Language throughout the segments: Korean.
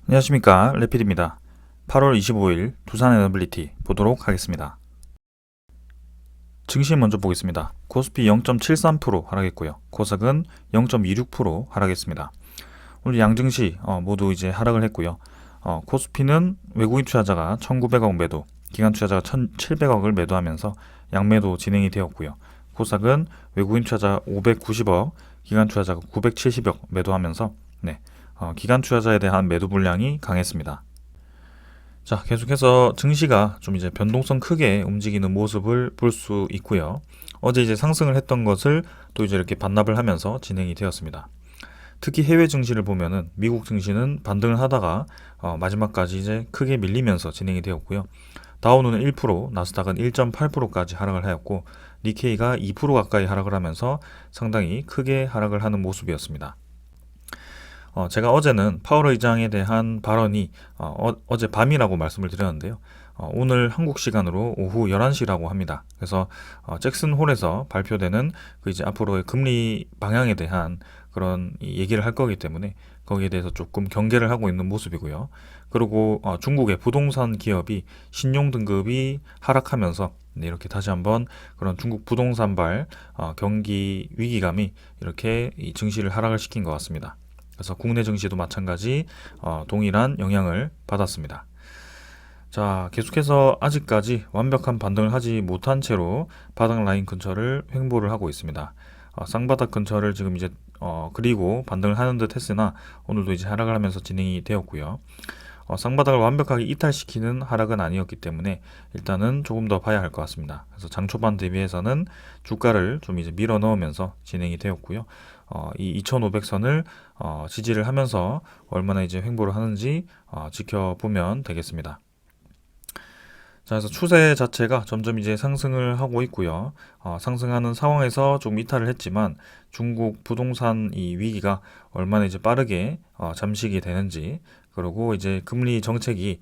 안녕하십니까, 레필입니다. 8월 25일 두산 에너빌리티 보도록 하겠습니다. 증시 먼저 보겠습니다. 코스피 0.73% 하락했고요. 코스닥은 0.26% 하락했습니다. 오늘 양증시 모두 이제 하락을 했고요. 코스피는 외국인 투자자가 1,900억 매도, 기관 투자자가 1,700억을 매도하면서 양매도 진행이 되었고요. 코스닥은 외국인 투자자 590억, 기관 투자자가 970억 매도하면서 기관 투자자에 대한 매도 물량이 강했습니다. 자, 계속해서 증시가 좀 이제 변동성 크게 움직이는 모습을 볼 수 있고요. 어제 이제 상승을 했던 것을 또 이제 이렇게 반납을 하면서 진행이 되었습니다. 특히 해외 증시를 보면은 미국 증시는 반등을 하다가 마지막까지 이제 크게 밀리면서 진행이 되었고요. 다우는 1%, 나스닥은 1.8%까지 하락을 하였고 니케이가 2% 가까이 하락을 하면서 상당히 크게 하락을 하는 모습이었습니다. 제가 어제는 파월 의장에 대한 발언이 제 밤이라고 말씀을 드렸는데요. 오늘 한국 시간으로 오후 11시라고 합니다. 그래서 잭슨 홀에서 발표되는 그 이제 앞으로의 금리 방향에 대한 그런 얘기를 할 거기 때문에 거기에 대해서 조금 경계를 하고 있는 모습이고요. 그리고 중국의 부동산 기업이 신용 등급이 하락하면서 이렇게 다시 한번 그런 중국 부동산발 경기 위기감이 이렇게 이 증시를 하락을 시킨 것 같습니다. 그래서 국내 증시도 마찬가지 동일한 영향을 받았습니다. 자, 계속해서 아직까지 완벽한 반등을 하지 못한 채로 바닥 라인 근처를 횡보를 하고 있습니다. 쌍바닥 근처를 지금 이제 그리고 반등을 하는 듯 했으나 오늘도 이제 하락을 하면서 진행이 되었고요. 쌍바닥을 완벽하게 이탈시키는 하락은 아니었기 때문에 일단은 조금 더 봐야 할 것 같습니다. 그래서 장 초반 대비해서는 주가를 좀 이제 밀어 넣으면서 진행이 되었고요. 이 2500선을 지지를 하면서 얼마나 이제 횡보를 하는지 지켜보면 되겠습니다. 자, 그래서 추세 자체가 점점 이제 상승을 하고 있고요. 상승하는 상황에서 좀 이탈을 했지만 중국 부동산 이 위기가 얼마나 이제 빠르게 잠식이 되는지, 그리고 이제 금리 정책이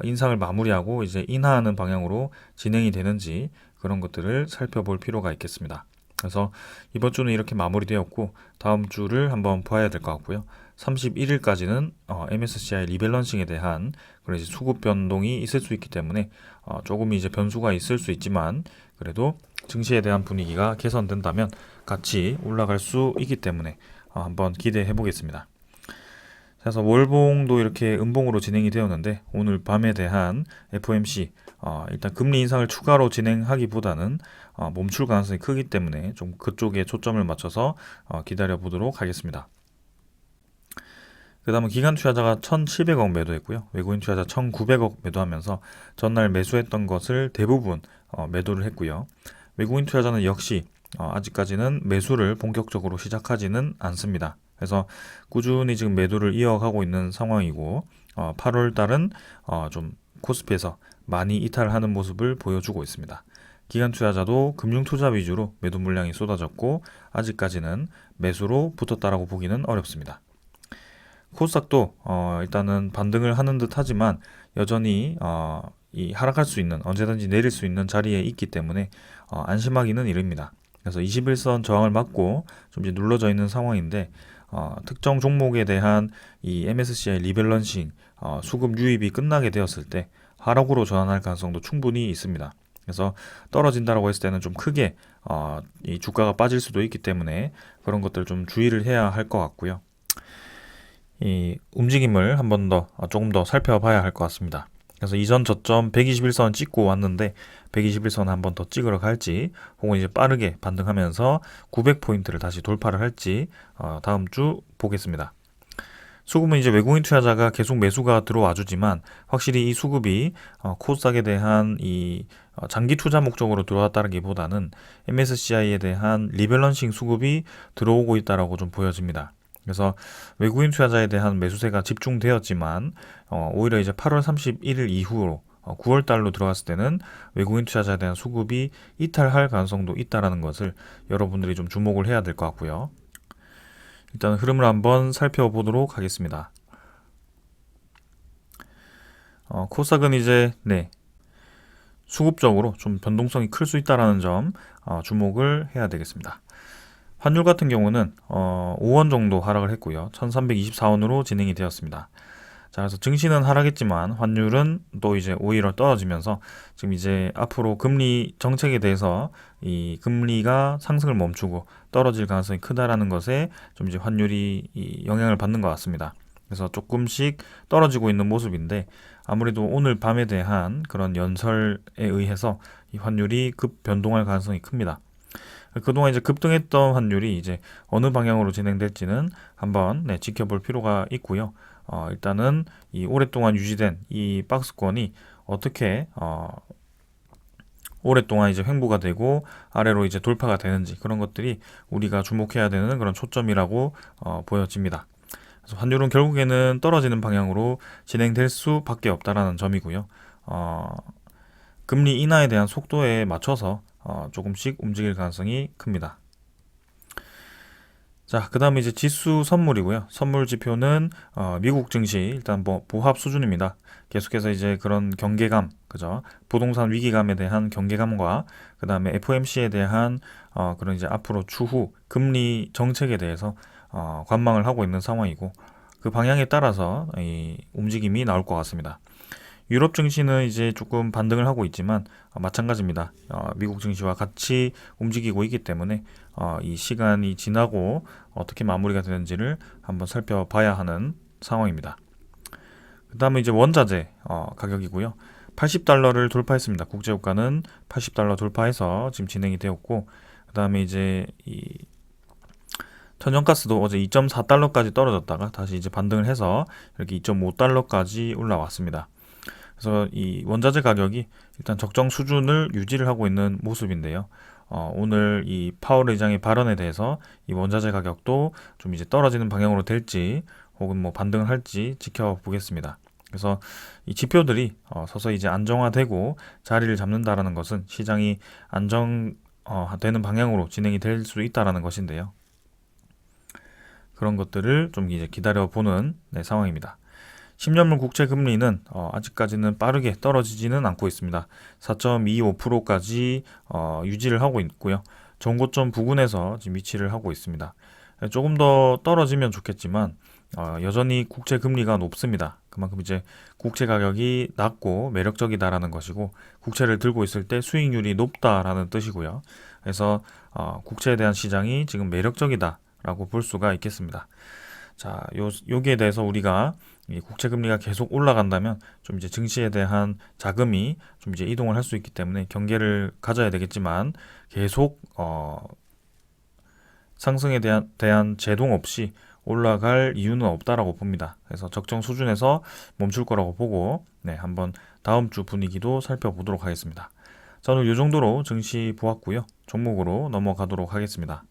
인상을 마무리하고 이제 인하하는 방향으로 진행이 되는지 그런 것들을 살펴볼 필요가 있겠습니다. 그래서 이번 주는 이렇게 마무리되었고 다음 주를 한번 봐야 될 것 같고요. 31일까지는 MSCI 리밸런싱에 대한 그런 이제 수급 변동이 있을 수 있기 때문에 조금 이제 변수가 있을 수 있지만 그래도 증시에 대한 분위기가 개선된다면 같이 올라갈 수 있기 때문에 한번 기대해 보겠습니다. 그래서 월봉도 이렇게 음봉으로 진행이 되었는데 오늘 밤에 대한 FOMC 일단 금리 인상을 추가로 진행하기보다는 멈출 가능성이 크기 때문에 좀 그쪽에 초점을 맞춰서 기다려 보도록 하겠습니다. 그 다음은 기관 투자자가 1,700억 매도했고요. 외국인 투자자 1,900억 매도하면서 전날 매수했던 것을 대부분 매도를 했고요. 외국인 투자자는 역시 아직까지는 매수를 본격적으로 시작하지는 않습니다. 그래서 꾸준히 지금 매도를 이어가고 있는 상황이고 8월 달은 좀 코스피에서 많이 이탈하는 모습을 보여주고 있습니다. 기관 투자자도 금융 투자 위주로 매도 물량이 쏟아졌고 아직까지는 매수로 붙었다라고 보기는 어렵습니다. 코스닥도 일단은 반등을 하는 듯 하지만 여전히 이 하락할 수 있는 언제든지 내릴 수 있는 자리에 있기 때문에 안심하기는 이릅니다. 그래서 21선 저항을 맞고 좀 이제 눌러져 있는 상황인데 특정 종목에 대한 이 MSCI 리밸런싱 수급 유입이 끝나게 되었을 때 하락으로 전환할 가능성도 충분히 있습니다. 그래서 떨어진다라고 했을 때는 좀 크게 이 주가가 빠질 수도 있기 때문에 그런 것들 좀 주의를 해야 할 것 같고요. 이 움직임을 한 번 더 조금 더 살펴봐야 할 것 같습니다. 그래서 이전 저점 121선 찍고 왔는데 121선 한 번 더 찍으러 갈지 혹은 이제 빠르게 반등하면서 900포인트를 다시 돌파를 할지 다음 주 보겠습니다. 수급은 이제 외국인 투자자가 계속 매수가 들어와 주지만 확실히 이 수급이 코스닥에 대한 이 장기 투자 목적으로 들어왔다기보다는 MSCI에 대한 리밸런싱 수급이 들어오고 있다라고 좀 보여집니다. 그래서 외국인 투자자에 대한 매수세가 집중되었지만 오히려 이제 8월 31일 이후로 9월 달로 들어갔을 때는 외국인 투자자에 대한 수급이 이탈할 가능성도 있다라는 것을 여러분들이 좀 주목을 해야 될 것 같고요. 일단 흐름을 한번 살펴보도록 하겠습니다. 코스닥은 이제 수급적으로 좀 변동성이 클 수 있다라는 점 주목을 해야 되겠습니다. 환율 같은 경우는 5원 정도 하락을 했고요. 1324원으로 진행이 되었습니다. 자, 그래서 증시는 하락했지만 환율은 또 이제 오히려 떨어지면서 지금 이제 앞으로 금리 정책에 대해서 이 금리가 상승을 멈추고 떨어질 가능성이 크다라는 것에 좀 이제 환율이 이 영향을 받는 것 같습니다. 그래서 조금씩 떨어지고 있는 모습인데 아무래도 오늘 밤에 대한 그런 연설에 의해서 이 환율이 급 변동할 가능성이 큽니다. 그동안 이제 급등했던 환율이 이제 어느 방향으로 진행될지는 한번 지켜볼 필요가 있고요. 일단은 이 오랫동안 유지된 이 박스권이 어떻게 오랫동안 이제 횡보가 되고 아래로 이제 돌파가 되는지 그런 것들이 우리가 주목해야 되는 그런 초점이라고 보여집니다. 그래서 환율은 결국에는 떨어지는 방향으로 진행될 수밖에 없다라는 점이고요. 금리 인하에 대한 속도에 맞춰서 조금씩 움직일 가능성이 큽니다. 자, 그 다음에 이제 지수 선물이고요. 선물 지표는 미국 증시 일단 뭐 보합 수준입니다. 계속해서 이제 그런 경계감, 그죠? 부동산 위기감에 대한 경계감과 그 다음에 FOMC에 대한 그런 이제 앞으로 추후 금리 정책에 대해서 관망을 하고 있는 상황이고 그 방향에 따라서 이 움직임이 나올 것 같습니다. 유럽 증시는 이제 조금 반등을 하고 있지만 마찬가지입니다. 미국 증시와 같이 움직이고 있기 때문에 이 시간이 지나고 어떻게 마무리가 되는지를 한번 살펴봐야 하는 상황입니다. 그 다음에 이제 원자재 가격이고요. 80달러를 돌파했습니다. 국제유가는 80달러 돌파해서 지금 진행이 되었고 그 다음에 이제 이 천연가스도 어제 2.4달러까지 떨어졌다가 다시 이제 반등을 해서 이렇게 2.5달러까지 올라왔습니다. 그래서 이 원자재 가격이 일단 적정 수준을 유지를 하고 있는 모습인데요. 오늘 이 파월 의장의 발언에 대해서 이 원자재 가격도 좀 이제 떨어지는 방향으로 될지 혹은 뭐 반등을 할지 지켜보겠습니다. 그래서 이 지표들이 서서히 이제 안정화되고 자리를 잡는다라는 것은 시장이 안정되는 방향으로 진행이 될 수 있다라는 것인데요. 그런 것들을 좀 이제 기다려보는 상황입니다. 10년물 국채 금리는 아직까지는 빠르게 떨어지지는 않고 있습니다. 4.25%까지 유지를 하고 있고요. 전고점 부근에서 지금 위치를 하고 있습니다. 조금 더 떨어지면 좋겠지만 여전히 국채 금리가 높습니다. 그만큼 이제 국채 가격이 낮고 매력적이다라는 것이고 국채를 들고 있을 때 수익률이 높다라는 뜻이고요. 그래서 국채에 대한 시장이 지금 매력적이다라고 볼 수가 있겠습니다. 자, 여기에 대해서 우리가 이 국채 금리가 계속 올라간다면 좀 이제 증시에 대한 자금이 좀 이제 이동을 할 수 있기 때문에 경계를 가져야 되겠지만 계속 상승에 대한 제동 없이 올라갈 이유는 없다라고 봅니다. 그래서 적정 수준에서 멈출 거라고 보고 한번 다음 주 분위기도 살펴보도록 하겠습니다. 자, 오늘 이 정도로 증시 보았고요. 종목으로 넘어가도록 하겠습니다.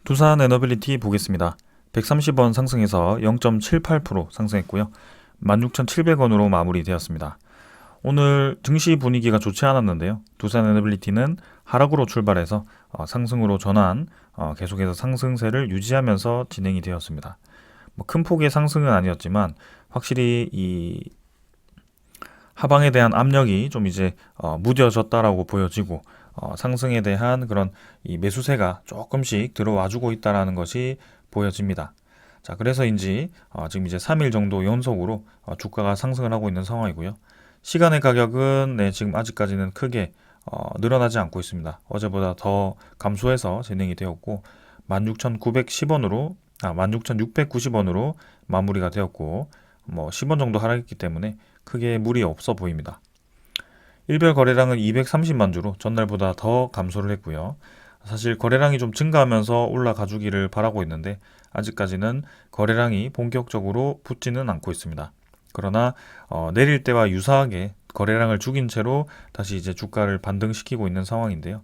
두산 에너빌리티 보겠습니다. 130원 상승해서 0.78% 상승했고요. 16,700원으로 마무리되었습니다. 오늘 증시 분위기가 좋지 않았는데요. 두산 에너빌리티는 하락으로 출발해서 상승으로 전환, 계속해서 상승세를 유지하면서 진행이 되었습니다. 뭐 큰 폭의 상승은 아니었지만 확실히 이 하방에 대한 압력이 좀 이제 무뎌졌다라고 보여지고 상승에 대한 그런 이 매수세가 조금씩 들어와주고 있다라는 것이 보여집니다. 자, 그래서인지 지금 이제 3일 정도 연속으로 주가가 상승을 하고 있는 상황이고요. 시간의 가격은 지금 아직까지는 크게 늘어나지 않고 있습니다. 어제보다 더 감소해서 진행이 되었고 16,910원으로 16,690원으로 마무리가 되었고 뭐 10원 정도 하락했기 때문에 크게 무리 없어 보입니다. 일별 거래량은 230만 주로 전날보다 더 감소를 했고요. 사실 거래량이 좀 증가하면서 올라가 주기를 바라고 있는데 아직까지는 거래량이 본격적으로 붙지는 않고 있습니다. 그러나 내릴 때와 유사하게 거래량을 죽인 채로 다시 이제 주가를 반등시키고 있는 상황인데요.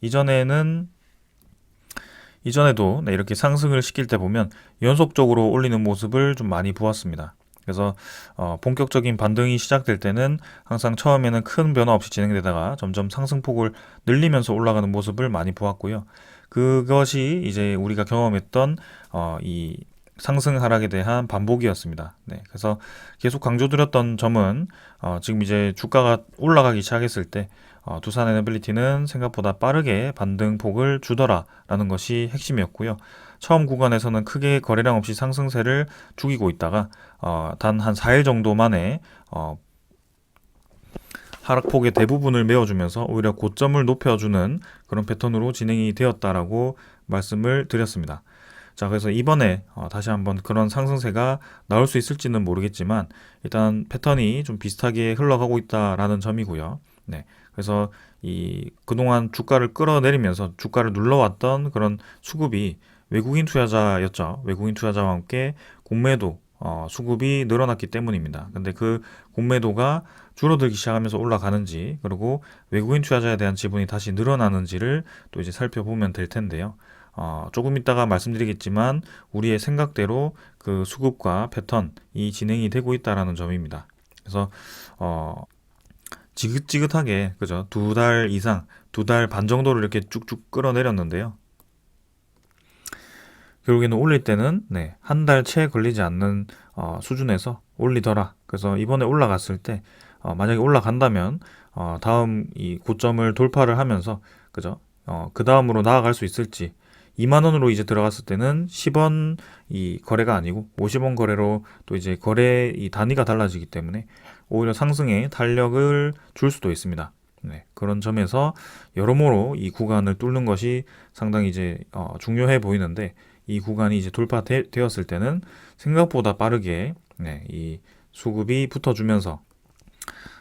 이전에도 이렇게 상승을 시킬 때 보면 연속적으로 올리는 모습을 좀 많이 보았습니다. 그래서 본격적인 반등이 시작될 때는 항상 처음에는 큰 변화 없이 진행되다가 점점 상승폭을 늘리면서 올라가는 모습을 많이 보았고요. 그것이 이제 우리가 경험했던 이 상승 하락에 대한 반복이었습니다. 그래서 계속 강조드렸던 점은 지금 이제 주가가 올라가기 시작했을 때 두산 에너빌리티는 생각보다 빠르게 반등폭을 주더라라는 것이 핵심이었고요. 처음 구간에서는 크게 거래량 없이 상승세를 죽이고 있다가 단 한 4일 정도 만에 하락폭의 대부분을 메워주면서 오히려 고점을 높여주는 그런 패턴으로 진행이 되었다라고 말씀을 드렸습니다. 자, 그래서 이번에 다시 한번 그런 상승세가 나올 수 있을지는 모르겠지만 일단 패턴이 좀 비슷하게 흘러가고 있다라는 점이고요. 네, 그래서 이 그동안 주가를 끌어내리면서 주가를 눌러왔던 그런 수급이 외국인 투자자였죠. 외국인 투자자와 함께 공매도 수급이 늘어났기 때문입니다. 근데 그 공매도가 줄어들기 시작하면서 올라가는지, 그리고 외국인 투자자에 대한 지분이 다시 늘어나는지를 또 이제 살펴보면 될 텐데요. 조금 이따가 말씀드리겠지만 우리의 생각대로 그 수급과 패턴이 진행이 되고 있다라는 점입니다. 그래서 지긋지긋하게 그죠? 2달 이상, 2달 반 정도를 이렇게 쭉쭉 끌어내렸는데요. 결국에는 올릴 때는 한 달 채 걸리지 않는 수준에서 올리더라. 그래서 이번에 올라갔을 때 만약에 올라간다면 다음 이 고점을 돌파를 하면서 그죠? 그 다음으로 나아갈 수 있을지, 2만 원으로 이제 들어갔을 때는 10원 이 거래가 아니고 50원 거래로 또 이제 거래 이 단위가 달라지기 때문에 오히려 상승에 탄력을 줄 수도 있습니다. 네, 그런 점에서 여러모로 이 구간을 뚫는 것이 상당히 이제 중요해 보이는데, 이 구간이 이제 돌파되었을 때는 생각보다 빠르게 이 수급이 붙어주면서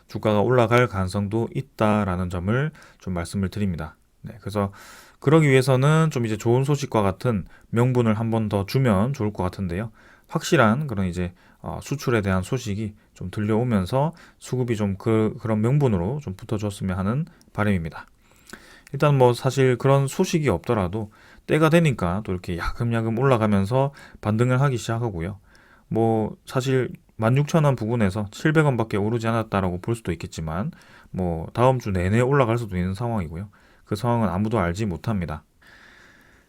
주가가 올라갈 가능성도 있다라는 점을 좀 말씀을 드립니다. 네, 그래서 그러기 위해서는 좀 이제 좋은 소식과 같은 명분을 한 번 더 주면 좋을 것 같은데요. 확실한 그런 이제 수출에 대한 소식이 좀 들려오면서 수급이 좀 그런 명분으로 좀 붙어줬으면 하는 바람입니다. 일단 뭐 사실 그런 소식이 없더라도 때가 되니까 또 이렇게 야금야금 올라가면서 반등을 하기 시작하고요. 뭐 사실 16,000원 부근에서 700원밖에 오르지 않았다라고 볼 수도 있겠지만 뭐 다음 주 내내 올라갈 수도 있는 상황이고요. 그 상황은 아무도 알지 못합니다.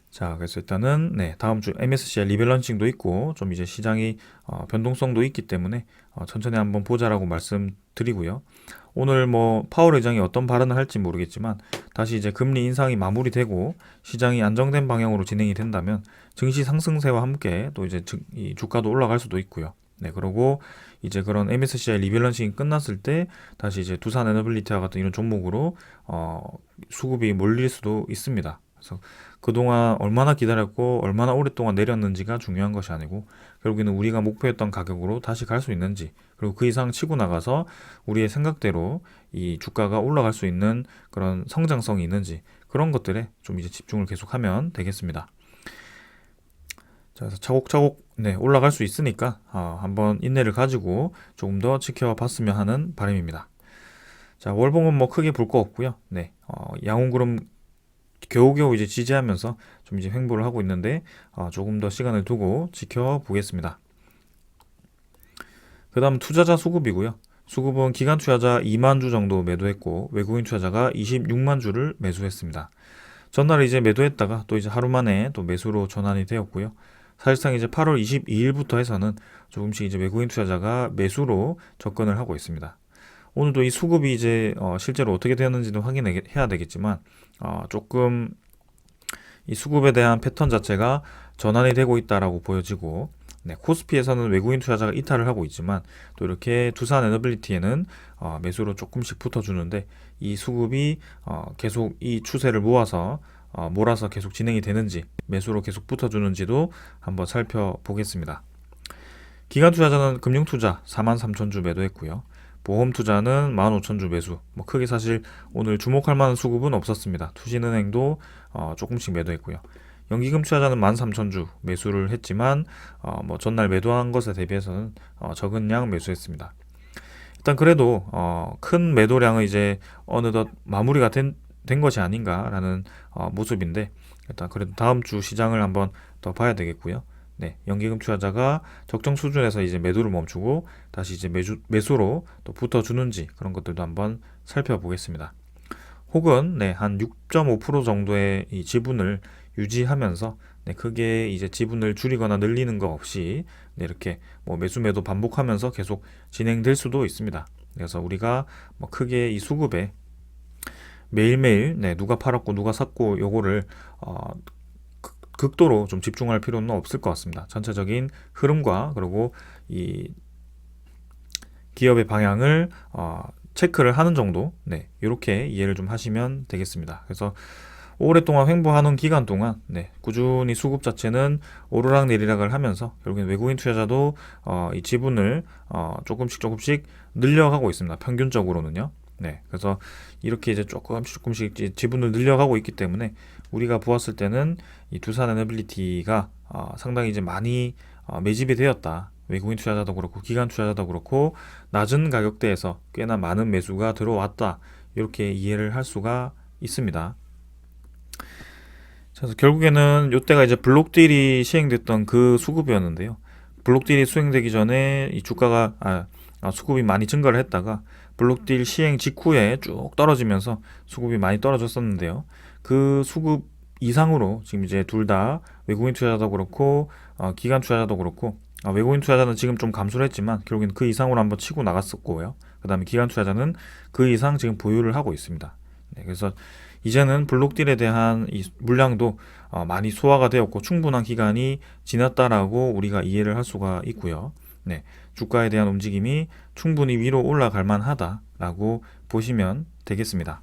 자, 그래서 일단은 다음 주 MSCI 리밸런싱도 있고 좀 이제 시장이 변동성도 있기 때문에 천천히 한번 보자라고 말씀드리고요. 오늘 뭐 파월 의장이 어떤 발언을 할지 모르겠지만 다시 이제 금리 인상이 마무리되고 시장이 안정된 방향으로 진행이 된다면 증시 상승세와 함께 또 이제 이 주가도 올라갈 수도 있고요. 네, 그리고 이제 그런 MSCI 리밸런싱이 끝났을 때 다시 이제 두산 에너빌리티와 같은 이런 종목으로 수급이 몰릴 수도 있습니다. 그래서 그동안 얼마나 기다렸고 얼마나 오랫동안 내렸는지가 중요한 것이 아니고 결국에는 우리가 목표했던 가격으로 다시 갈 수 있는지, 그리고 그 이상 치고 나가서 우리의 생각대로 이 주가가 올라갈 수 있는 그런 성장성이 있는지, 그런 것들에 좀 이제 집중을 계속하면 되겠습니다. 자, 그래서 차곡차곡 올라갈 수 있으니까 한번 인내를 가지고 조금 더 지켜봤으면 하는 바람입니다. 자, 월봉은 뭐 크게 볼 거 없고요. 양홍그룹 겨우겨우 이제 지지하면서 좀 이제 횡보를 하고 있는데 조금 더 시간을 두고 지켜보겠습니다. 그 다음 투자자 수급이고요. 수급은 기관 투자자 2만 주 정도 매도했고 외국인 투자자가 26만 주를 매수했습니다. 전날 이제 매도했다가 또 이제 하루 만에 또 매수로 전환이 되었고요. 사실상 이제 8월 22일부터 해서는 조금씩 이제 외국인 투자자가 매수로 접근을 하고 있습니다. 오늘도 이 수급이 이제 실제로 어떻게 되었는지도 확인해야 되겠지만 조금 이 수급에 대한 패턴 자체가 전환이 되고 있다라고 보여지고, 코스피에서는 외국인 투자자가 이탈을 하고 있지만 또 이렇게 두산 에너빌리티에는 매수로 조금씩 붙어주는데, 이 수급이 계속 이 추세를 몰아서 계속 진행이 되는지, 매수로 계속 붙어주는지도 한번 살펴보겠습니다. 기관 투자자는 금융투자 43,000주 매도했고요. 보험 투자는 15,000주 매수. 뭐 크게 사실 오늘 주목할 만한 수급은 없었습니다. 투신은행도 조금씩 매도했고요. 연기금 투자자는 13,000주 매수를 했지만 뭐 전날 매도한 것에 대비해서는 적은 양 매수했습니다. 일단 그래도 큰 매도량은 이제 어느덧 마무리가 된 것이 아닌가라는 모습인데, 일단 그래도 다음 주 시장을 한번 더 봐야 되겠고요. 연기금 투자자가 적정 수준에서 이제 매도를 멈추고 다시 이제 매수로 또 붙어주는지, 그런 것들도 한번 살펴보겠습니다. 혹은 한 6.5% 정도의 이 지분을 유지하면서 크게 이제 지분을 줄이거나 늘리는 거 없이 이렇게 뭐 매도 반복하면서 계속 진행될 수도 있습니다. 그래서 우리가 뭐 크게 이 수급에 매일매일 누가 팔았고 누가 샀고 요거를 극도로 좀 집중할 필요는 없을 것 같습니다. 전체적인 흐름과 그리고 이 기업의 방향을 체크를 하는 정도, 네, 이렇게 이해를 좀 하시면 되겠습니다. 그래서 오랫동안 횡보하는 기간 동안 꾸준히 수급 자체는 오르락내리락을 하면서 결국엔 외국인 투자자도 이 지분을 조금씩 늘려가고 있습니다. 평균적으로는요. 네, 그래서 이렇게 이제 조금씩 지분을 늘려가고 있기 때문에 우리가 보았을 때는 이 두산 에너빌리티가 상당히 이제 많이 매집이 되었다. 외국인 투자자도 그렇고 기관 투자자도 그렇고 낮은 가격대에서 꽤나 많은 매수가 들어왔다. 이렇게 이해를 할 수가 있습니다. 그래서 결국에는 이때가 이제 블록딜이 시행됐던 그 수급이었는데요. 블록딜이 수행되기 전에 이 주가가 수급이 많이 증가를 했다가 블록딜 시행 직후에 쭉 떨어지면서 수급이 많이 떨어졌었는데요. 그 수급 이상으로 지금 이제 둘 다 외국인 투자자도 그렇고 기관 투자자도 그렇고 외국인 투자자는 지금 좀 감소를 했지만 결국엔 그 이상으로 한번 치고 나갔었고요. 그 다음에 기관 투자자는 그 이상 지금 보유를 하고 있습니다. 네, 그래서 이제는 블록딜에 대한 이 물량도 많이 소화가 되었고 충분한 기간이 지났다라고 우리가 이해를 할 수가 있고요. 네, 주가에 대한 움직임이 충분히 위로 올라갈 만하다라고 보시면 되겠습니다.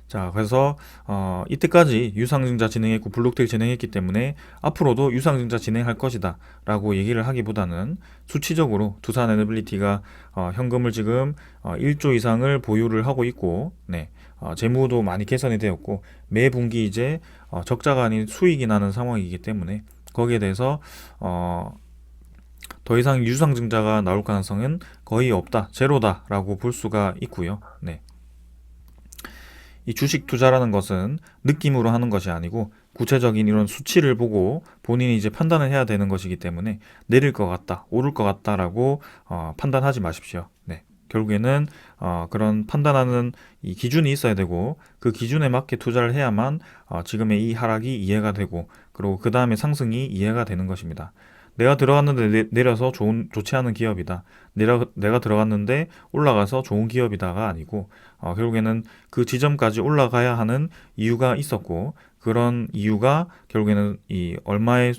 자, 그래서 이때까지 유상증자 진행했고 블록딜 진행했기 때문에 앞으로도 유상증자 진행할 것이다 라고 얘기를 하기보다는 수치적으로 두산 에너빌리티가 현금을 지금 1조 이상을 보유를 하고 있고 재무도 많이 개선이 되었고 매 분기 이제 적자가 아닌 수익이 나는 상황이기 때문에 거기에 대해서 더 이상 유상증자가 나올 가능성은 거의 없다, 제로다라고 볼 수가 있고요. 네. 이 주식 투자라는 것은 느낌으로 하는 것이 아니고 구체적인 이런 수치를 보고 본인이 이제 판단을 해야 되는 것이기 때문에 내릴 것 같다, 오를 것 같다라고 판단하지 마십시오. 네. 결국에는 그런 판단하는 이 기준이 있어야 되고 그 기준에 맞게 투자를 해야만 지금의 이 하락이 이해가 되고 그리고 그 다음에 상승이 이해가 되는 것입니다. 내가 들어갔는데 내려서 좋지 않은 기업이다. 내가 들어갔는데 올라가서 좋은 기업이다가 아니고 결국에는 그 지점까지 올라가야 하는 이유가 있었고 그런 이유가 결국에는 이 얼마의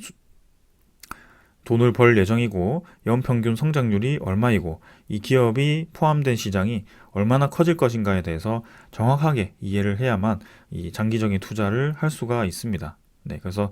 돈을 벌 예정이고 연평균 성장률이 얼마이고 이 기업이 포함된 시장이 얼마나 커질 것인가에 대해서 정확하게 이해를 해야만 이 장기적인 투자를 할 수가 있습니다. 네, 그래서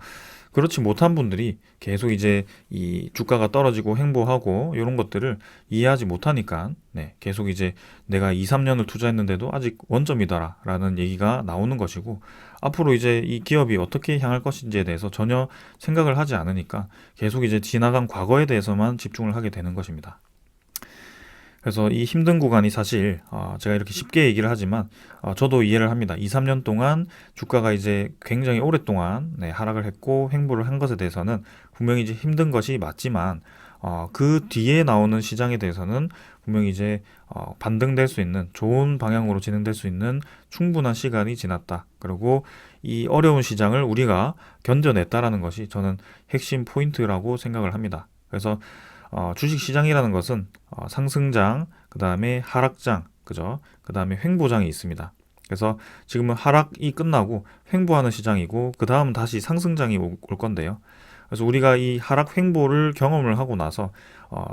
그렇지 못한 분들이 계속 이제 이 주가가 떨어지고 횡보하고 이런 것들을 이해하지 못하니까 계속 이제 내가 2, 3년을 투자했는데도 아직 원점이다라 라는 얘기가 나오는 것이고 앞으로 이제 이 기업이 어떻게 향할 것인지에 대해서 전혀 생각을 하지 않으니까 계속 이제 지나간 과거에 대해서만 집중을 하게 되는 것입니다. 그래서 이 힘든 구간이 사실 제가 이렇게 쉽게 얘기를 하지만 저도 이해를 합니다. 2, 3년 동안 주가가 이제 굉장히 오랫동안 하락을 했고 횡보를 한 것에 대해서는 분명히 이제 힘든 것이 맞지만 그 뒤에 나오는 시장에 대해서는 분명히 이제 반등될 수 있는 좋은 방향으로 진행될 수 있는 충분한 시간이 지났다. 그리고 이 어려운 시장을 우리가 견뎌냈다라는 것이 저는 핵심 포인트라고 생각을 합니다. 그래서 주식 시장이라는 것은 상승장, 그 다음에 하락장, 그죠? 그 다음에 횡보장이 있습니다. 그래서 지금은 하락이 끝나고 횡보하는 시장이고 그 다음은 다시 상승장이 올 건데요. 그래서 우리가 이 하락 횡보를 경험을 하고 나서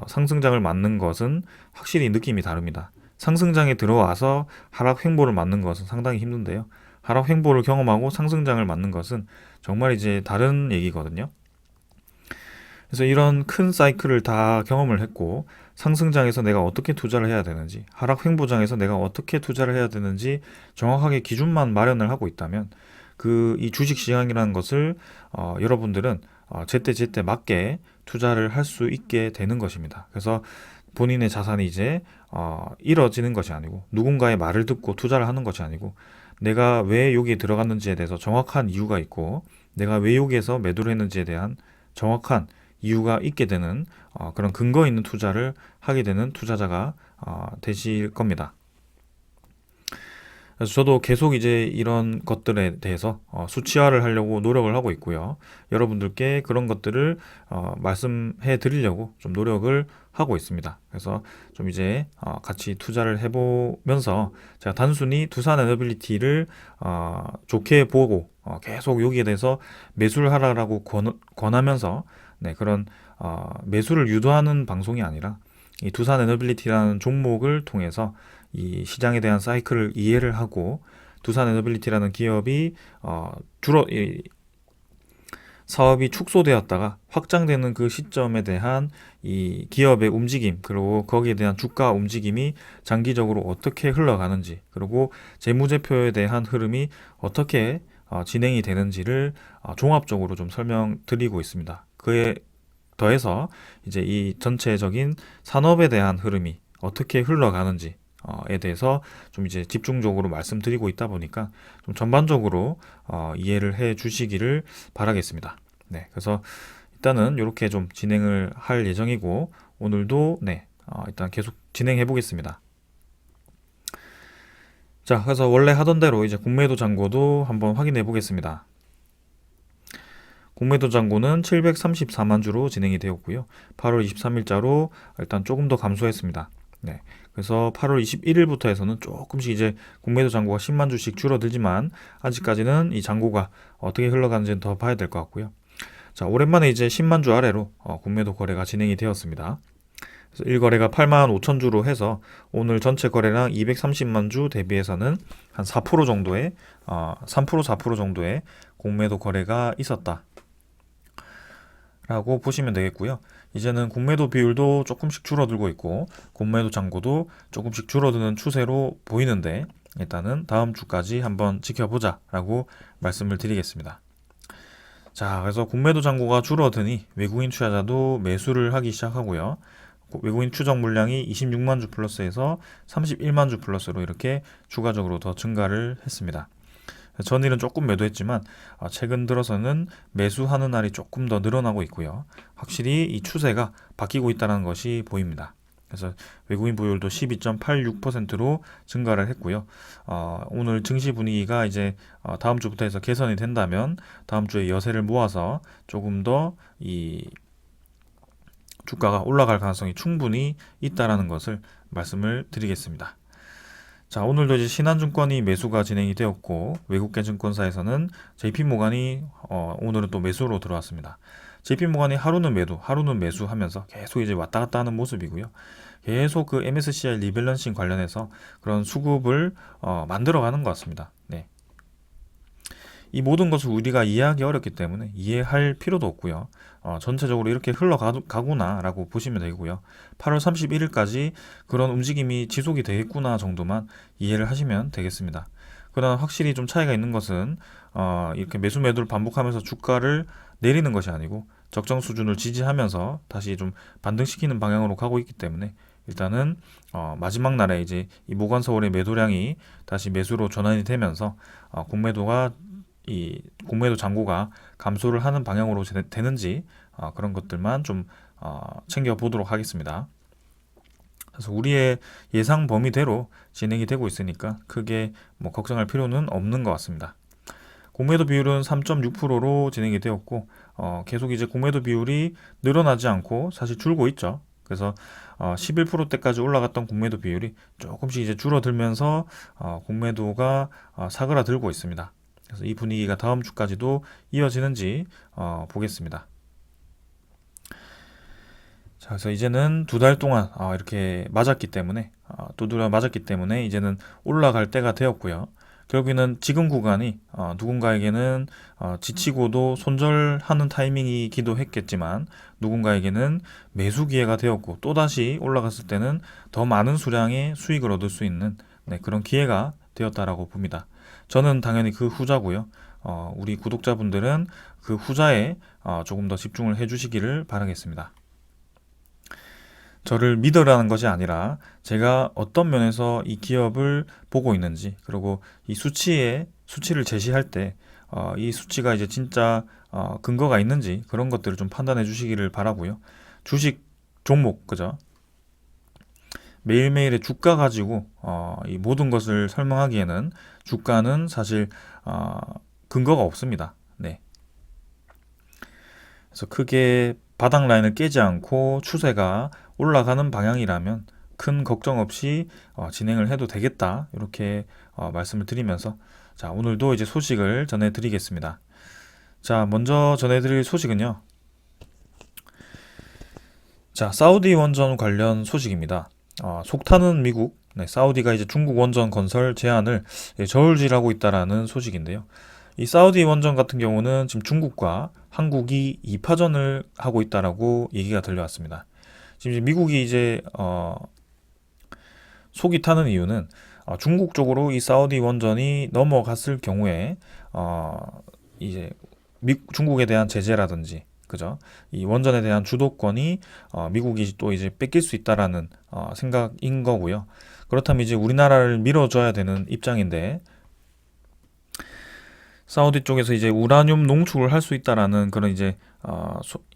상승장을 맞는 것은 확실히 느낌이 다릅니다. 상승장에 들어와서 하락 횡보를 맞는 것은 상당히 힘든데요. 하락 횡보를 경험하고 상승장을 맞는 것은 정말 이제 다른 얘기거든요. 그래서 이런 큰 사이클을 다 경험을 했고 상승장에서 내가 어떻게 투자를 해야 되는지 하락 횡보장에서 내가 어떻게 투자를 해야 되는지 정확하게 기준만 마련을 하고 있다면 이 주식 시장이라는 것을 여러분들은 제때 맞게 투자를 할 수 있게 되는 것입니다. 그래서 본인의 자산이 이제 잃어지는 것이 아니고 누군가의 말을 듣고 투자를 하는 것이 아니고 내가 왜 여기에 들어갔는지에 대해서 정확한 이유가 있고 내가 왜 여기에서 매도를 했는지에 대한 정확한 이유가 있게 되는 그런 근거 있는 투자를 하게 되는 투자자가 되실 겁니다. 그래서 저도 계속 이제 이런 것들에 대해서 수치화를 하려고 노력을 하고 있고요. 여러분들께 그런 것들을 말씀해 드리려고 좀 노력을 하고 있습니다. 그래서 좀 이제 같이 투자를 해보면서 제가 단순히 두산 에너빌리티를 좋게 보고 계속 여기에 대해서 매수를 하라고 권하면서 네, 그런 매수를 유도하는 방송이 아니라 이 두산 에너빌리티라는 종목을 통해서 이 시장에 대한 사이클을 이해를 하고 두산 에너빌리티라는 기업이 주로 사업이 축소되었다가 확장되는 그 시점에 대한 이 기업의 움직임, 그리고 거기에 대한 주가 움직임이 장기적으로 어떻게 흘러가는지, 그리고 재무제표에 대한 흐름이 어떻게 진행이 되는지를 종합적으로 좀 설명드리고 있습니다. 그에 더해서 이제 이 전체적인 산업에 대한 흐름이 어떻게 흘러가는지 에 대해서 좀 이제 집중적으로 말씀드리고 있다 보니까 좀 전반적으로 이해를 해 주시기를 바라겠습니다. 네, 그래서 일단은 이렇게 좀 진행을 할 예정이고 오늘도 네, 일단 계속 진행해 보겠습니다. 자, 그래서 원래 하던 대로 이제 공매도 잔고도 한번 확인해 보겠습니다. 공매도 잔고는 734만 주로 진행이 되었고요. 8월 23일자로 일단 조금 더 감소했습니다. 네. 그래서 8월 21일부터 해서는 조금씩 이제 공매도 잔고가 10만 주씩 줄어들지만 아직까지는 이 잔고가 어떻게 흘러가는지는 더 봐야 될 것 같고요. 자, 오랜만에 이제 10만 주 아래로 공매도 거래가 진행이 되었습니다. 그래서 1거래가 8만 5천 주로 해서 오늘 전체 거래량 230만 주 대비해서는 한 4% 정도의 3% 4% 정도의 공매도 거래가 있었다 라고 보시면 되겠고요. 이제는 공매도 비율도 조금씩 줄어들고 있고 공매도 잔고도 조금씩 줄어드는 추세로 보이는데 일단은 다음 주까지 한번 지켜보자 라고 말씀을 드리겠습니다. 자, 그래서 공매도 잔고가 줄어드니 외국인 투자자도 매수를 하기 시작하고요. 외국인 추적 물량이 26만 주 플러스에서 31만 주 플러스로 이렇게 추가적으로 더 증가를 했습니다. 전일은 조금 매도했지만 최근 들어서는 매수하는 날이 조금 더 늘어나고 있고요. 확실히 이 추세가 바뀌고 있다는 것이 보입니다. 그래서 외국인 보유율도 12.86%로 증가를 했고요. 오늘 증시 분위기가 이제 다음 주부터 해서 개선이 된다면 다음 주에 여세를 모아서 조금 더 이 주가가 올라갈 가능성이 충분히 있다라는 것을 말씀을 드리겠습니다. 자, 오늘도 이제 신한증권이 매수가 진행이 되었고 외국계 증권사에서는 JP모간이 오늘은 또 매수로 들어왔습니다. JP모간이 하루는 매도, 하루는 매수하면서 계속 이제 왔다 갔다 하는 모습이고요. 계속 그 MSCI 리밸런싱 관련해서 그런 수급을 만들어가는 것 같습니다. 네. 이 모든 것을 우리가 이해하기 어렵기 때문에 이해할 필요도 없고요. 전체적으로 이렇게 흘러가구나 라고 보시면 되고요. 8월 31일까지 그런 움직임이 지속이 되겠구나 정도만 이해를 하시면 되겠습니다. 그러나 확실히 좀 차이가 있는 것은 이렇게 매수 매도를 반복하면서 주가를 내리는 것이 아니고 적정 수준을 지지하면서 다시 좀 반등시키는 방향으로 가고 있기 때문에 일단은 마지막 날에 이제 이 모관서울의 매도량이 다시 매수로 전환이 되면서 이 공매도 잔고가 감소를 하는 방향으로 되는지 그런 것들만 좀 챙겨 보도록 하겠습니다. 그래서 우리의 예상 범위대로 진행이 되고 있으니까 크게 뭐 걱정할 필요는 없는 것 같습니다. 공매도 비율은 3.6%로 진행이 되었고 계속 이제 공매도 비율이 늘어나지 않고 사실 줄고 있죠. 그래서 11%대까지 올라갔던 공매도 비율이 조금씩 이제 줄어들면서 공매도가 사그라들고 있습니다. 그래서 이 분위기가 다음 주까지도 이어지는지 보겠습니다. 자, 그래서 이제는 2달 동안 이렇게 맞았기 때문에 두드려 맞았기 때문에 이제는 올라갈 때가 되었고요. 결국에는 지금 구간이 누군가에게는 지치고도 손절하는 타이밍이기도 했겠지만 누군가에게는 매수 기회가 되었고 또다시 올라갔을 때는 더 많은 수량의 수익을 얻을 수 있는 그런 기회가 되었다라고 봅니다. 저는 당연히 그 후자고요. 우리 구독자분들은 그 후자에 조금 더 집중을 해주시기를 바라겠습니다. 저를 믿으라는 것이 아니라 제가 어떤 면에서 이 기업을 보고 있는지 그리고 이 수치를 제시할 때 이 수치가 이제 진짜 근거가 있는지 그런 것들을 좀 판단해 주시기를 바라고요. 주식 종목 그죠? 매일매일의 주가 가지고 이 모든 것을 설명하기에는 주가는 사실 근거가 없습니다. 네. 그래서 크게 바닥 라인을 깨지 않고 추세가 올라가는 방향이라면 큰 걱정 없이 진행을 해도 되겠다. 이렇게 말씀을 드리면서 자, 오늘도 이제 소식을 전해드리겠습니다. 자, 먼저 전해드릴 소식은요. 자, 사우디 원전 관련 소식입니다. 속타는 미국, 네, 사우디가 이제 중국 원전 건설 제한을 저울질하고 있다라는 소식인데요. 이 사우디 원전 같은 경우는 지금 중국과 한국이 2파전을 하고 있다라고 얘기가 들려왔습니다. 지금 이제 미국이 이제 속이 타는 이유는 중국 쪽으로 이 사우디 원전이 넘어갔을 경우에 이제 중국에 대한 제재라든지 그죠? 이 원전에 대한 주도권이 미국이 또 이제 뺏길 수 있다라는 생각인 거고요. 그렇다면 이제 우리나라를 밀어줘야 되는 입장인데 사우디 쪽에서 이제 우라늄 농축을 할 수 있다라는 그런 이제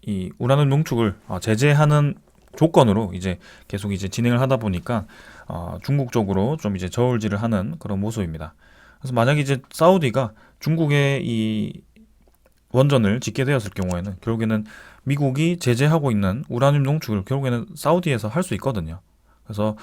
이 우라늄 농축을 제재하는 조건으로 이제 계속 이제 진행을 하다 보니까 중국 쪽으로 좀 이제 저울질을 하는 그런 모습입니다. 그래서 만약에 이제 사우디가 중국의 이 원전을 짓게 되었을 경우에는 결국에는 미국이 제재하고 있는 우라늄 농축을 결국에는 사우디에서 할 수 있거든요. 그래서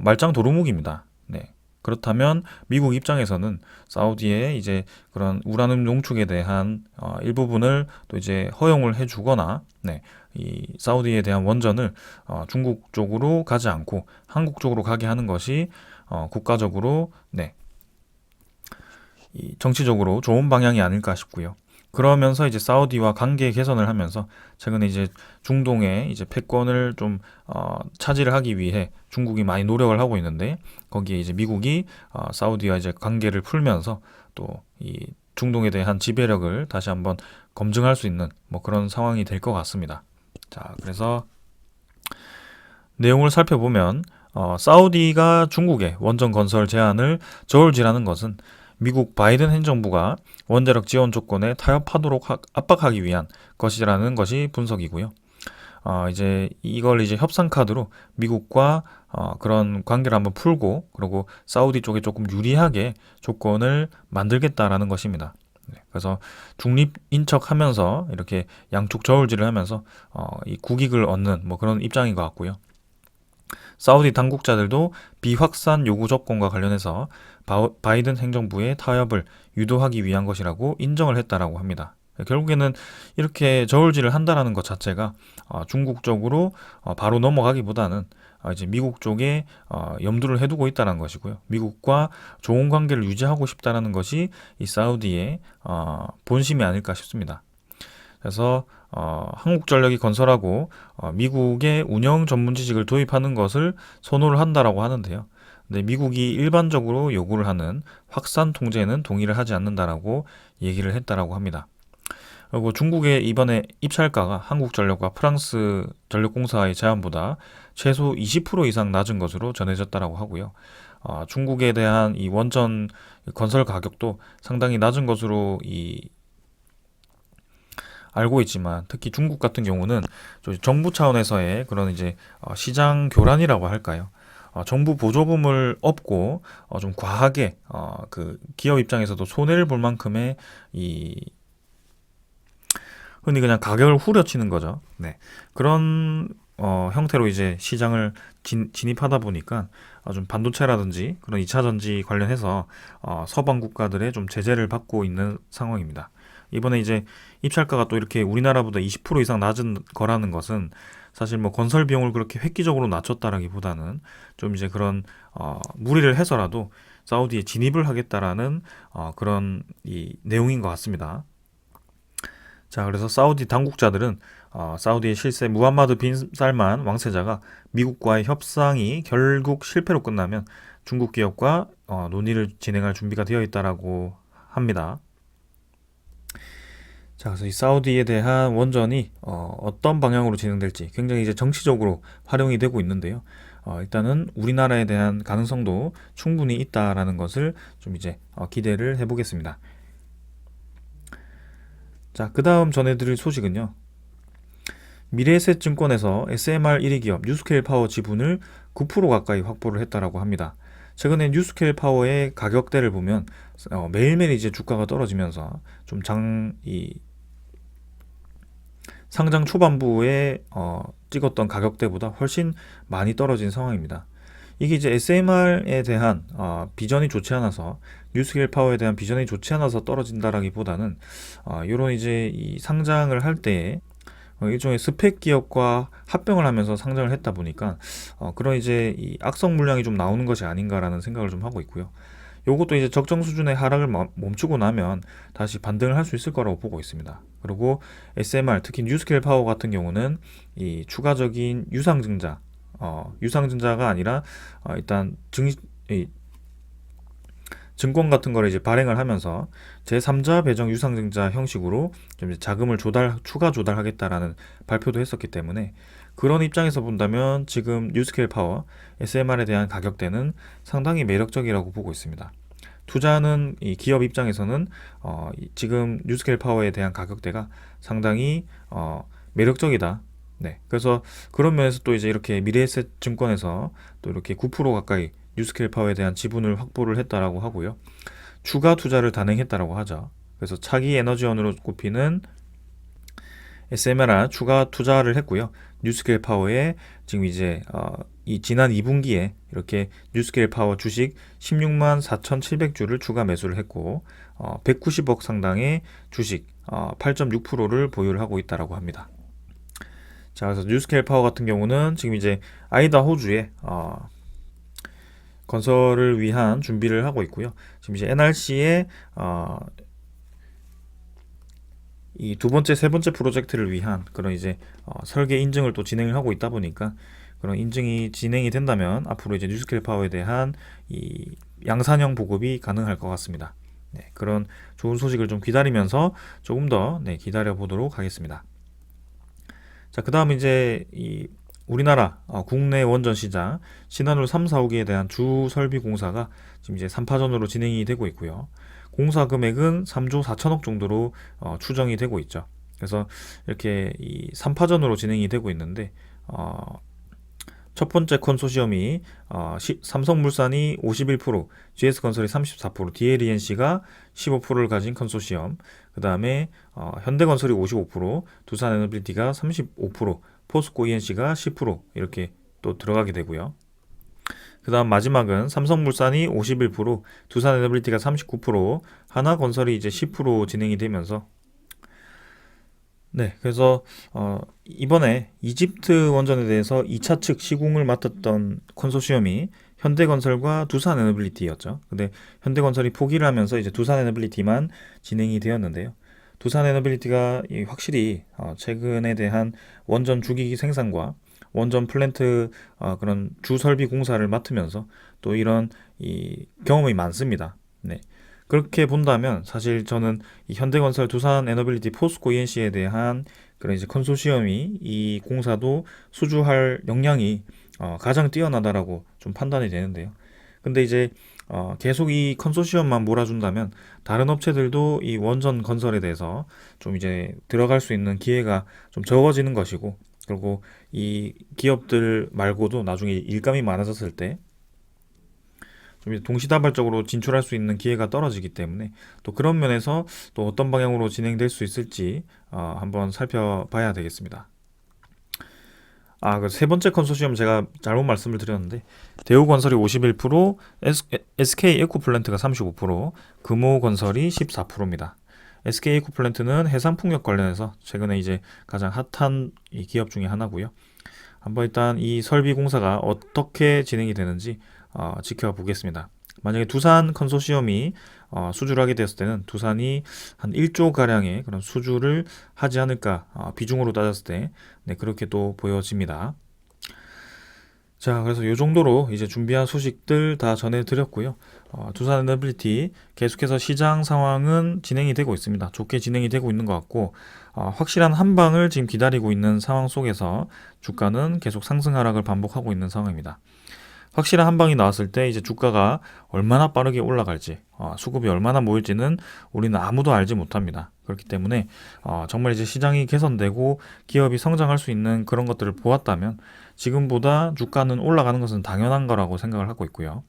말짱 도루묵입니다. 네. 그렇다면 미국 입장에서는 사우디의 이제 그런 우라늄 농축에 대한 일부분을 또 이제 허용을 해주거나, 네, 이 사우디에 대한 원전을 중국 쪽으로 가지 않고 한국 쪽으로 가게 하는 것이 국가적으로, 네, 이 정치적으로 좋은 방향이 아닐까 싶고요. 그러면서 이제 사우디와 관계 개선을 하면서 최근에 이제 중동의 이제 패권을 좀 차지를 하기 위해 중국이 많이 노력을 하고 있는데 거기에 이제 미국이 사우디와 이제 관계를 풀면서 또 이 중동에 대한 지배력을 다시 한번 검증할 수 있는 뭐 그런 상황이 될 것 같습니다. 자, 그래서 내용을 살펴보면 사우디가 중국의 원전 건설 제한을 저울질하는 것은 미국 바이든 행정부가 원자력 지원 조건에 타협하도록 압박하기 위한 것이라는 것이 분석이고요. 이제 이걸 이제 협상 카드로 미국과 그런 관계를 한번 풀고 그리고 사우디 쪽에 조금 유리하게 조건을 만들겠다라는 것입니다. 네, 그래서 중립인 척하면서 이렇게 양쪽 저울질을 하면서 이 국익을 얻는 뭐 그런 입장인 것 같고요. 사우디 당국자들도 비확산 요구 조건과 관련해서 바이든 행정부의 타협을 유도하기 위한 것이라고 인정을 했다라고 합니다. 결국에는 이렇게 저울질을 한다라는 것 자체가 중국 쪽으로 바로 넘어가기보다는 이제 미국 쪽에 염두를 해두고 있다는 것이고요. 미국과 좋은 관계를 유지하고 싶다라는 것이 이 사우디의 본심이 아닐까 싶습니다. 그래서 한국전력이 건설하고 미국의 운영 전문 지식을 도입하는 것을 선호를 한다라고 하는데요. 근데 미국이 일반적으로 요구를 하는 확산 통제는 동의를 하지 않는다라고 얘기를 했다라고 합니다. 그리고 중국의 이번에 입찰가가 한국전력과 프랑스 전력공사의 제안보다 최소 20% 이상 낮은 것으로 전해졌다라고 하고요. 중국에 대한 이 원전 건설 가격도 상당히 낮은 것으로 알고 있지만 특히 중국 같은 경우는 정부 차원에서의 그런 이제 시장 교란이라고 할까요? 정부 보조금을 업고 좀 과하게 그 기업 입장에서도 손해를 볼 만큼의 이 흔히 그냥 가격을 후려치는 거죠. 네. 그런 형태로 이제 시장을 진입하다 보니까 좀 반도체라든지 그런 2차 전지 관련해서 서방 국가들의 좀 제재를 받고 있는 상황입니다. 이번에 이제 입찰가가 또 이렇게 우리나라보다 20% 이상 낮은 거라는 것은 사실 뭐 건설 비용을 그렇게 획기적으로 낮췄다라기보다는 좀 이제 그런 무리를 해서라도 사우디에 진입을 하겠다라는 그런 이 내용인 것 같습니다. 자, 그래서 사우디 당국자들은 사우디의 실세 무함마드 빈 살만 왕세자가 미국과의 협상이 결국 실패로 끝나면 중국 기업과 논의를 진행할 준비가 되어 있다라고 합니다. 자, 그래서 이 사우디에 대한 원전이 어떤 방향으로 진행될지 굉장히 이제 정치적으로 활용이 되고 있는데요. 일단은 우리나라에 대한 가능성도 충분히 있다라는 것을 좀 이제 기대를 해보겠습니다. 자, 그 다음 전해드릴 소식은요. 미래에셋증권에서 SMR 1위 기업 뉴스케일 파워 지분을 9% 가까이 확보를 했다라고 합니다. 최근에 뉴스케일 파워의 가격대를 보면 매일매일 이제 주가가 떨어지면서 좀 상장 초반부에 찍었던 가격대보다 훨씬 많이 떨어진 상황입니다. 이게 이제 SMR에 대한 비전이 좋지 않아서, 뉴스케일 파워에 대한 비전이 좋지 않아서 떨어진다라기보다는 이런 이제 이 상장을 할 때에 일종의 스펙 기업과 합병을 하면서 상장을 했다 보니까 그런 이제 이 악성 물량이 좀 나오는 것이 아닌가라는 생각을 좀 하고 있고요. 요것도 이제 적정 수준의 하락을 멈추고 나면 다시 반등을 할 수 있을 거라고 보고 있습니다. 그리고 SMR, 특히 뉴스케일 파워 같은 경우는 이 추가적인 유상증자, 유상증자가 아니라 일단 증권 같은 거를 이제 발행을 하면서 제3자 배정 유상증자 형식으로 좀 이제 자금을 추가 조달하겠다라는 발표도 했었기 때문에, 그런 입장에서 본다면 지금 뉴스케일 파워, SMR에 대한 가격대는 상당히 매력적이라고 보고 있습니다. 투자하는 이 기업 입장에서는 지금 뉴스케일 파워에 대한 가격대가 상당히 매력적이다. 네, 그래서 그런 면에서 또 이제 이렇게 미래에셋 증권에서 또 이렇게 9% 가까이 뉴스케일 파워에 대한 지분을 확보를 했다라고 하고요. 추가 투자를 단행했다라고 하죠. 그래서 차기 에너지원으로 꼽히는 SMR 추가 투자를 했고요. 뉴스케일 파워에 지금 이제 이 지난 2분기에 이렇게 뉴스케일 파워 주식 16만 4,700주를 추가 매수를 했고 190억 상당의 주식 8.6%를 보유를 하고 있다라고 합니다. 자, 그래서 뉴스케일 파워 같은 경우는 지금 이제 아이다호주에 건설을 위한 준비를 하고 있고요. 지금 이제 NRC에 이 두 번째, 세 번째 프로젝트를 위한 그런 이제 설계 인증을 또 진행을 하고 있다 보니까, 그런 인증이 진행이 된다면 앞으로 이제 뉴스케일 파워에 대한 이 양산형 보급이 가능할 것 같습니다. 네, 그런 좋은 소식을 좀 기다리면서 조금 더 기다려 보도록 하겠습니다. 자, 그 다음 이제 이 우리나라 국내 원전 시장 신한울 3, 4호기에 대한 주 설비 공사가 지금 이제 3파전으로 진행이 되고 있고요. 공사 금액은 3조 4천억 정도로 추정이 되고 있죠. 그래서 이렇게 이 3파전으로 진행이 되고 있는데 첫 번째 컨소시엄이 삼성물산이 51%, GS건설이 34%, DLENC가 15%를 가진 컨소시엄, 그 다음에 현대건설이 55%, 두산에너빌리티가 35%, 포스코 ENC가 10% 이렇게 또 들어가게 되고요. 그 다음 마지막은 삼성물산이 51%, 두산에너빌리티가 39%, 하나건설이 이제 10% 진행이 되면서, 네, 그래서 이번에 이집트 원전에 대해서 2차 측 시공을 맡았던 컨소시엄이 현대건설과 두산에너빌리티였죠. 근데 현대건설이 포기를 하면서 이제 두산에너빌리티만 진행이 되었는데요. 두산에너빌리티가 확실히 최근에 대한 원전 주기기 생산과 원전 플랜트 그런 주설비 공사를 맡으면서 또 이런 이 경험이 많습니다. 네. 그렇게 본다면 사실 저는 이 현대건설, 두산에너빌리티, 포스코 ENC에 대한 그런 이제 컨소시엄이 이 공사도 수주할 역량이 가장 뛰어나다라고 좀 판단이 되는데요. 근데 이제 계속 이 컨소시엄만 몰아준다면 다른 업체들도 이 원전 건설에 대해서 좀 이제 들어갈 수 있는 기회가 좀 적어지는 것이고, 그리고 이 기업들 말고도 나중에 일감이 많아졌을 때 좀 동시다발적으로 진출할 수 있는 기회가 떨어지기 때문에, 또 그런 면에서 또 어떤 방향으로 진행될 수 있을지 한번 살펴봐야 되겠습니다. 그 세 번째 컨소시엄 제가 잘못 말씀을 드렸는데, 대우건설이 51%, SK에코플랜트가 35%, 금호건설이 14%입니다. SK에코플랜트는 해상풍력 관련해서 최근에 이제 가장 핫한 이 기업 중에 하나고요. 한번 일단 이 설비 공사가 어떻게 진행이 되는지 지켜보겠습니다. 만약에 두산 컨소시엄이 수주를 하게 되었을 때는 두산이 한 1조 가량의 그런 수주를 하지 않을까, 비중으로 따졌을 때 그렇게 또 보여집니다. 자, 그래서 이 정도로 이제 준비한 소식들 다 전해드렸고요. 두산에너빌리티 계속해서 시장 상황은 진행이 되고 있습니다. 좋게 진행이 되고 있는 것 같고, 확실한 한 방을 지금 기다리고 있는 상황 속에서 주가는 계속 상승 하락을 반복하고 있는 상황입니다. 확실한 한 방이 나왔을 때 이제 주가가 얼마나 빠르게 올라갈지, 수급이 얼마나 모일지는 우리는 아무도 알지 못합니다. 그렇기 때문에 정말 이제 시장이 개선되고 기업이 성장할 수 있는 그런 것들을 보았다면 지금보다 주가는 올라가는 것은 당연한 거라고 생각을 하고 있고요.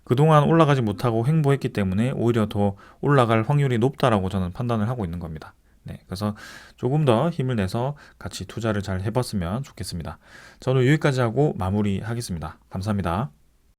그동안 올라가지 못하고 횡보했기 때문에 오히려 더 올라갈 확률이 높다라고 저는 판단을 하고 있는 겁니다. 네, 그래서 조금 더 힘을 내서 같이 투자를 잘 해봤으면 좋겠습니다. 저는 여기까지 하고 마무리하겠습니다. 감사합니다.